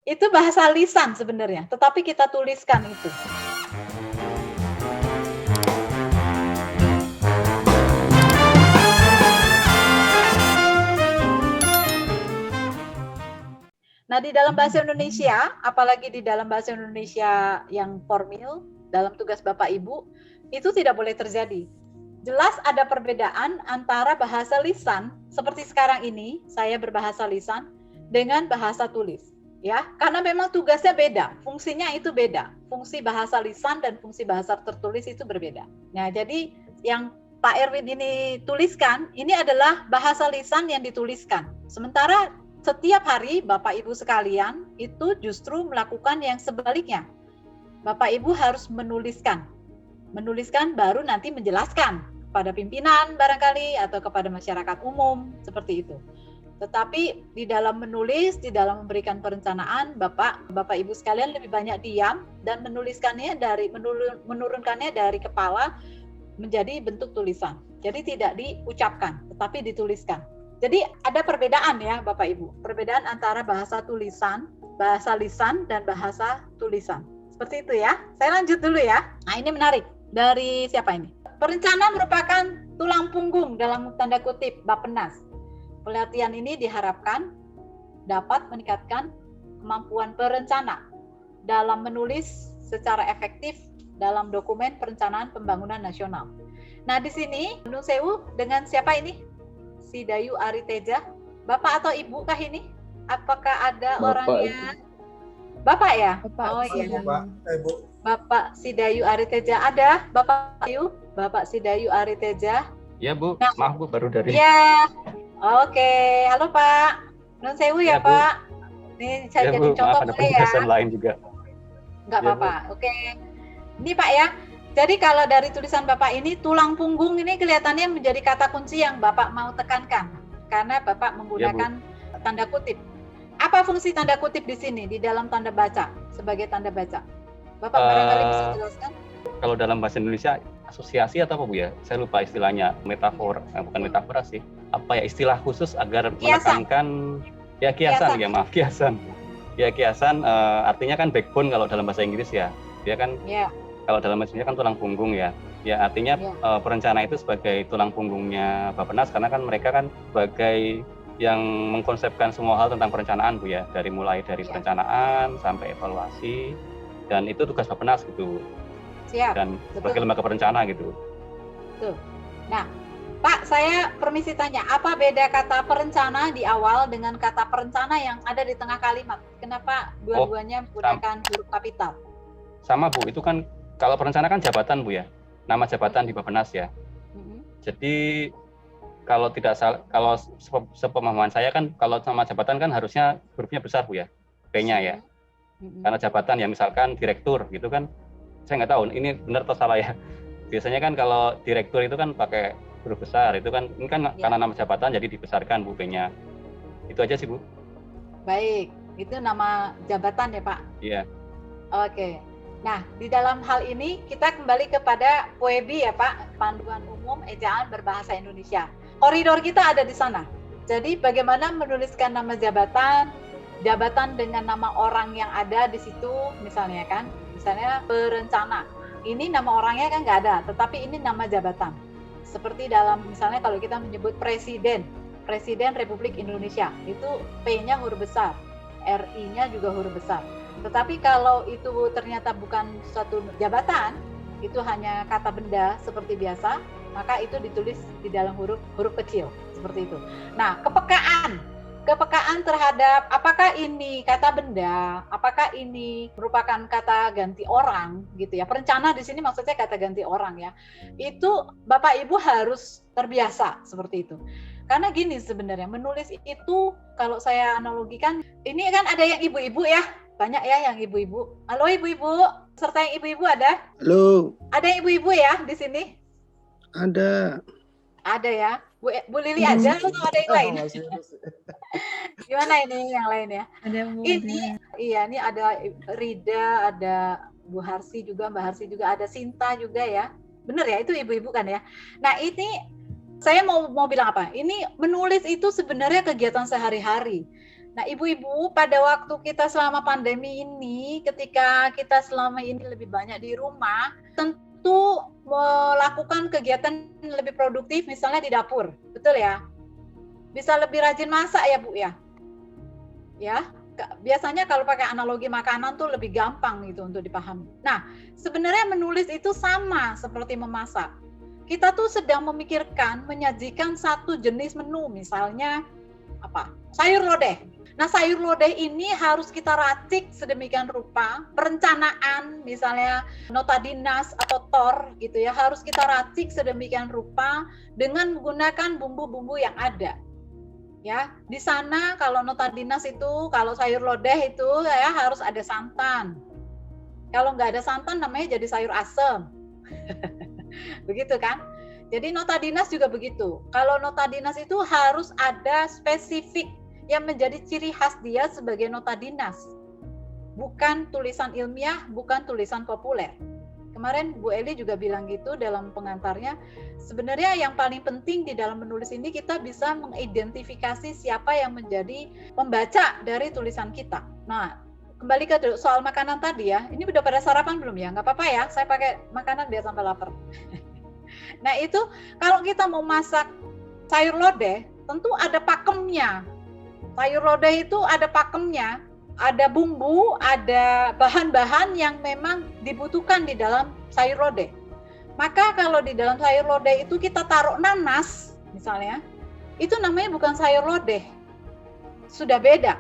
Itu bahasa lisan sebenarnya, tetapi kita tuliskan itu. Nah, di dalam bahasa Indonesia, apalagi di dalam bahasa Indonesia yang formal, dalam tugas Bapak Ibu, itu tidak boleh terjadi. Jelas ada perbedaan antara bahasa lisan, seperti sekarang ini, saya berbahasa lisan, dengan bahasa tulis. Ya, karena memang tugasnya beda, fungsinya itu beda. Fungsi bahasa lisan dan fungsi bahasa tertulis itu berbeda. Nah, jadi yang Pak Erwin ini tuliskan, ini adalah bahasa lisan yang dituliskan. Sementara setiap hari Bapak Ibu sekalian itu justru melakukan yang sebaliknya. Bapak Ibu harus menuliskan baru nanti menjelaskan kepada pimpinan barangkali atau kepada masyarakat umum seperti itu. Tetapi di dalam menulis, di dalam memberikan perencanaan, Bapak Ibu sekalian lebih banyak diam dan menurunkannya dari kepala menjadi bentuk tulisan. Jadi tidak diucapkan, tetapi dituliskan. Jadi ada perbedaan ya Bapak Ibu, perbedaan antara bahasa tulisan, bahasa lisan, dan bahasa tulisan. Seperti itu ya. Saya lanjut dulu ya. Nah, ini menarik. Dari siapa ini? Perencana merupakan tulang punggung dalam tanda kutip Bappenas. Pelatihan ini diharapkan dapat meningkatkan kemampuan perencana dalam menulis secara efektif dalam dokumen perencanaan pembangunan nasional. Nah, di sini Nun Sewu dengan siapa ini? Sidayu Ariteja, Bapak atau Ibu kah ini? Apakah ada Bapak, orangnya? Bapak ya? Bapak, oh iya. Bapak, Ibu. Bapak Sidayu Ariteja ada? Bapak Sidayu Ariteja? Ya Bu, Nah, maaf Bu, baru dari. Ya, oke. Halo Pak. Nun Sewu ya, Bu. Pak. Ini saya Ya jadi Bu, contoh maaf ada boleh ya? penugasan lain juga. Nggak Ya, apa-apa, oke. Ini Pak ya, jadi kalau dari tulisan Bapak ini, tulang punggung ini kelihatannya menjadi kata kunci yang Bapak mau tekankan. Karena Bapak menggunakan tanda kutip. Apa fungsi tanda kutip di sini, di dalam tanda baca, sebagai tanda baca? Bapak barangkali bisa jelaskan? Kalau dalam bahasa Indonesia, asosiasi atau apa Bu ya? Saya lupa istilahnya, metafor, bukan metafora sih. Apa ya, istilah khusus agar menekankan, ya kiasan, ya maaf, kiasan. Ya kiasan artinya kan backbone kalau dalam bahasa Inggris ya. Dia kan kalau dalam bahasa Indonesia kan tulang punggung ya. Ya artinya perencana itu sebagai tulang punggungnya Bappenas karena kan mereka kan sebagai yang mengkonsepkan semua hal tentang perencanaan Bu ya. Mulai dari perencanaan sampai evaluasi dan itu tugas Bappenas gitu. Siap. Dan sebagai lembaga perencana gitu. Betul. Nah, Pak, saya permisi tanya, apa beda kata perencana di awal dengan kata perencana yang ada di tengah kalimat? Kenapa dua-duanya menggunakan huruf kapital? Sama Bu, itu kan kalau perencana kan jabatan Bu ya, nama jabatan di Bappenas ya. Jadi kalau tidak salah, kalau sepemahaman saya kan kalau nama jabatan kan harusnya hurufnya besar Bu ya, P-nya ya. Karena jabatan ya misalkan direktur gitu kan, saya nggak tahu ini benar atau salah ya. Biasanya kan kalau direktur itu kan pakai huruf besar, itu kan ini kan karena nama jabatan jadi dibesarkan Bu P-nya. Itu aja sih Bu. Baik, itu nama jabatan ya Pak? Iya. Oke. Nah, di dalam hal ini kita kembali kepada PUEBI ya Pak, Panduan Umum Ejaan Berbahasa Indonesia. Koridor kita ada di sana. Jadi bagaimana menuliskan nama jabatan dengan nama orang yang ada di situ, misalnya kan, misalnya perencana. Ini nama orangnya kan nggak ada, tetapi ini nama jabatan. Seperti dalam misalnya kalau kita menyebut Presiden Republik Indonesia, itu P-nya huruf besar, RI-nya juga huruf besar. Tetapi kalau itu ternyata bukan suatu jabatan, itu hanya kata benda seperti biasa, maka itu ditulis di dalam huruf kecil, seperti itu. Nah, kepekaan terhadap apakah ini kata benda, apakah ini merupakan kata ganti orang gitu ya. Perencana di sini maksudnya kata ganti orang ya. Itu Bapak Ibu harus terbiasa seperti itu. Karena gini sebenarnya, menulis itu kalau saya analogikan, ini kan ada yang ibu-ibu ya, banyak ya yang ibu-ibu. Halo ibu-ibu, serta yang ibu-ibu ada? Halo. Ada yang ibu-ibu ya di sini? Ada. Ada ya. Bu Lili aja atau ada yang lain? Gimana ini yang lain ya? Ada Bu. Ini ada Rida, ada Bu Harsi juga, Mbak Harsi juga, ada Sinta juga ya. Bener ya, itu ibu-ibu kan ya. Nah ini saya mau bilang apa? Ini menulis itu sebenarnya kegiatan sehari-hari. Nah, ibu-ibu, pada waktu kita selama pandemi ini, ketika kita selama ini lebih banyak di rumah, tentu melakukan kegiatan lebih produktif, misalnya di dapur, betul ya? Bisa lebih rajin masak ya, Bu ya? Ya, biasanya kalau pakai analogi makanan tuh lebih gampang gitu untuk dipahami. Nah, sebenarnya menulis itu sama seperti memasak. Kita tuh sedang memikirkan menyajikan satu jenis menu, misalnya apa? Sayur lodeh. Nah, sayur lodeh ini harus kita racik sedemikian rupa, perencanaan misalnya nota dinas atau TOR gitu ya, harus kita racik sedemikian rupa dengan menggunakan bumbu-bumbu yang ada. Ya, di sana kalau nota dinas itu, kalau sayur lodeh itu ya harus ada santan. Kalau nggak ada santan namanya jadi sayur asem. Begitu kan? Jadi nota dinas juga begitu. Kalau nota dinas itu harus ada spesifik yang menjadi ciri khas dia sebagai nota dinas. Bukan tulisan ilmiah, bukan tulisan populer. Kemarin Bu Eli juga bilang gitu dalam pengantarnya, sebenarnya yang paling penting di dalam menulis ini kita bisa mengidentifikasi siapa yang menjadi pembaca dari tulisan kita. Nah, kembali ke soal makanan tadi ya, ini udah pada sarapan belum ya? Nggak apa-apa ya, saya pakai makanan biar sampai lapar. Nah itu kalau kita mau masak sayur lodeh, tentu ada pakemnya. Sayur lodeh itu ada pakemnya, ada bumbu, ada bahan-bahan yang memang dibutuhkan di dalam sayur lodeh. Maka kalau di dalam sayur lodeh itu kita taruh nanas, misalnya, itu namanya bukan sayur lodeh, sudah beda.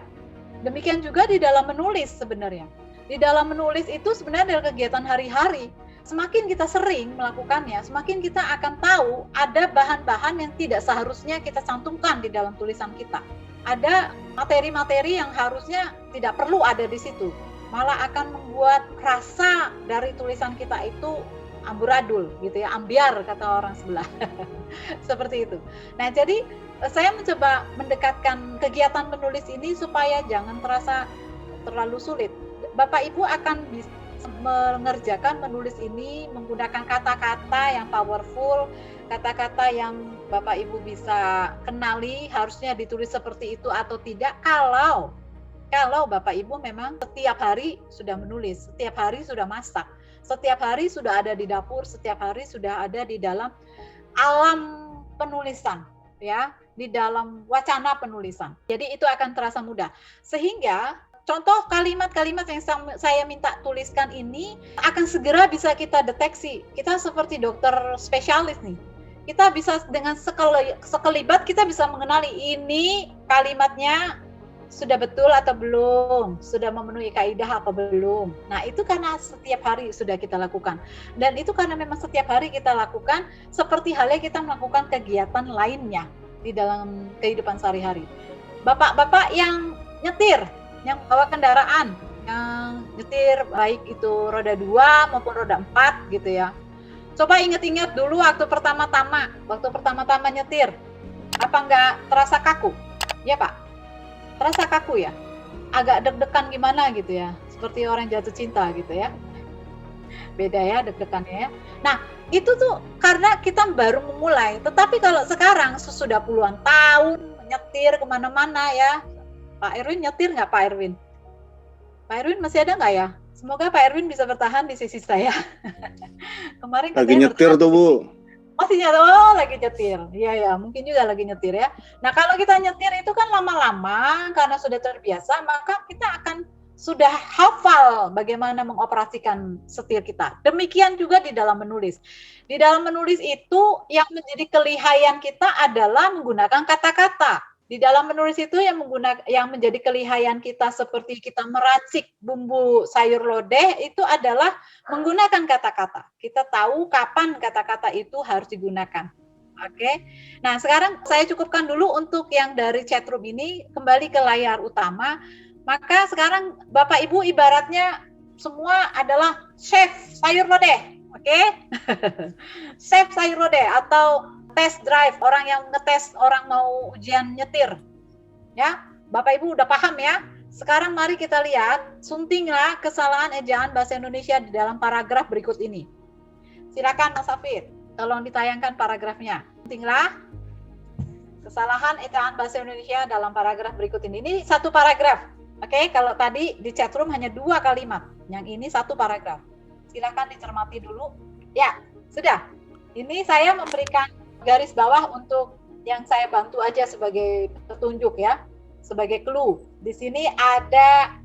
Demikian juga di dalam menulis sebenarnya. Di dalam menulis itu sebenarnya adalah kegiatan hari-hari. Semakin kita sering melakukannya, semakin kita akan tahu ada bahan-bahan yang tidak seharusnya kita cantumkan di dalam tulisan kita. Ada materi-materi yang harusnya tidak perlu ada di situ, malah akan membuat rasa dari tulisan kita itu amburadul gitu ya, ambiar kata orang sebelah. Seperti itu. Nah, jadi saya mencoba mendekatkan kegiatan menulis ini supaya jangan terasa terlalu sulit. Bapak Ibu akan bisa mengerjakan menulis ini menggunakan kata-kata yang powerful, kata-kata yang Bapak Ibu bisa kenali harusnya ditulis seperti itu atau tidak kalau Bapak Ibu memang setiap hari sudah menulis, setiap hari sudah masak, setiap hari sudah ada di dapur, setiap hari sudah ada di dalam alam penulisan ya, di dalam wacana penulisan. Jadi itu akan terasa mudah. Sehingga contoh kalimat-kalimat yang saya minta tuliskan ini akan segera bisa kita deteksi. Kita seperti dokter spesialis nih. Kita bisa dengan sekelibat kita bisa mengenali ini kalimatnya sudah betul atau belum, sudah memenuhi kaidah apa belum. Nah, itu karena setiap hari sudah kita lakukan. Dan itu karena memang setiap hari kita lakukan seperti halnya kita melakukan kegiatan lainnya di dalam kehidupan sehari-hari. Bapak-bapak yang nyetir, yang bawa kendaraan, yang nyetir baik itu roda 2 maupun roda 4 gitu ya. Coba ingat-ingat dulu waktu pertama-tama nyetir, apa nggak terasa kaku? Ya Pak, terasa kaku ya? Agak deg-degan gimana gitu ya, seperti orang jatuh cinta gitu ya. Beda ya deg-degannya ya. Nah, itu tuh karena kita baru memulai, tetapi kalau sekarang sesudah puluhan tahun nyetir kemana-mana ya, Pak Erwin nyetir nggak Pak Erwin? Pak Erwin masih ada nggak ya? Semoga Pak Erwin bisa bertahan di sisi saya. Kemarin lagi nyetir tuh Bu. Masih nyetir, oh lagi nyetir. Iya ya, mungkin juga lagi nyetir ya. Nah kalau kita nyetir itu kan lama-lama karena sudah terbiasa, maka kita akan sudah hafal bagaimana mengoperasikan setir kita. Demikian juga di dalam menulis. Di dalam menulis itu yang menjadi kelihayan kita adalah menggunakan kata-kata. Di dalam menulis itu yang menjadi kelihayan kita seperti kita meracik bumbu sayur lodeh itu adalah menggunakan kata-kata. Kita tahu kapan kata-kata itu harus digunakan. Oke. Nah, sekarang saya cukupkan dulu untuk yang dari chatroom ini, kembali ke layar utama. Maka sekarang Bapak Ibu ibaratnya semua adalah chef sayur lodeh. Oke? Chef sayur lodeh atau test drive, orang yang ngetes orang mau ujian nyetir. Ya, Bapak Ibu udah paham ya? Sekarang mari kita lihat, suntinglah kesalahan ejaan bahasa Indonesia di dalam paragraf berikut ini. Silakan Mas Hafid, tolong ditayangkan paragrafnya. Suntinglah kesalahan ejaan bahasa Indonesia dalam paragraf berikut ini. Ini satu paragraf. Oke, kalau tadi di chatroom hanya 2 kalimat. Yang ini satu paragraf. Silakan dicermati dulu. Ya, sudah. Ini saya memberikan garis bawah untuk yang saya bantu aja sebagai petunjuk ya, sebagai clue. Di sini ada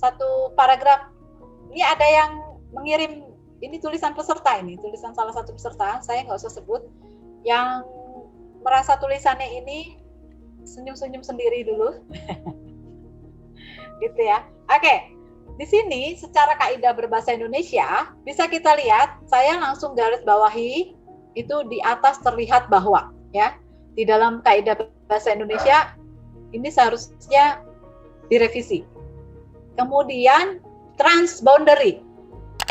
satu paragraf. Ini ada yang mengirim, ini tulisan peserta ini, tulisan salah satu peserta, saya nggak usah sebut. Yang merasa tulisannya ini senyum-senyum sendiri dulu. Gitu ya. Oke. Di sini secara kaidah berbahasa Indonesia bisa kita lihat, saya langsung garis bawahi itu di atas terlihat bahwa ya. Di dalam kaidah bahasa Indonesia ini seharusnya direvisi. Kemudian transboundary.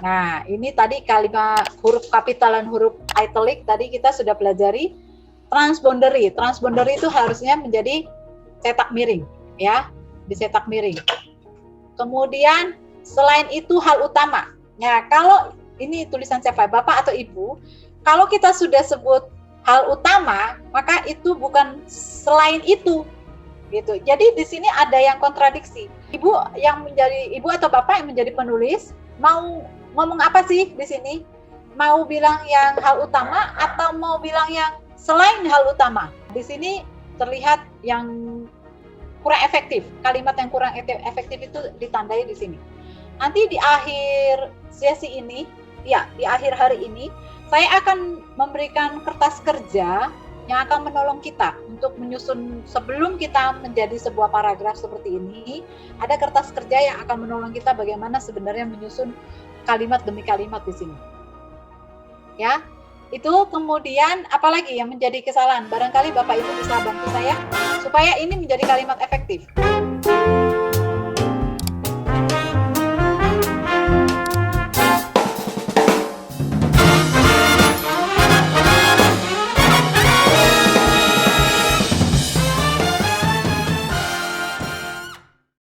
Nah, ini tadi kalimat huruf kapital dan huruf italic tadi kita sudah pelajari. Transboundary. Transboundary itu harusnya menjadi cetak miring ya, dicetak miring. Kemudian selain itu hal utama. Nah, kalau ini tulisan siapa? Bapak atau Ibu? Kalau kita sudah sebut hal utama, maka itu bukan selain itu. Gitu. Jadi di sini ada yang kontradiksi. Ibu yang menjadi ibu atau bapak yang menjadi penulis mau ngomong apa sih di sini? Mau bilang yang hal utama atau mau bilang yang selain hal utama? Di sini terlihat yang kurang efektif. Kalimat yang kurang efektif itu ditandai di sini. Nanti di akhir sesi ini, ya di akhir hari ini, saya akan memberikan kertas kerja yang akan menolong kita untuk menyusun sebelum kita menjadi sebuah paragraf seperti ini. Ada kertas kerja yang akan menolong kita bagaimana sebenarnya menyusun kalimat demi kalimat di sini. Ya, itu kemudian apalagi yang menjadi kesalahan? Barangkali Bapak Ibu bisa bantu saya supaya ini menjadi kalimat efektif.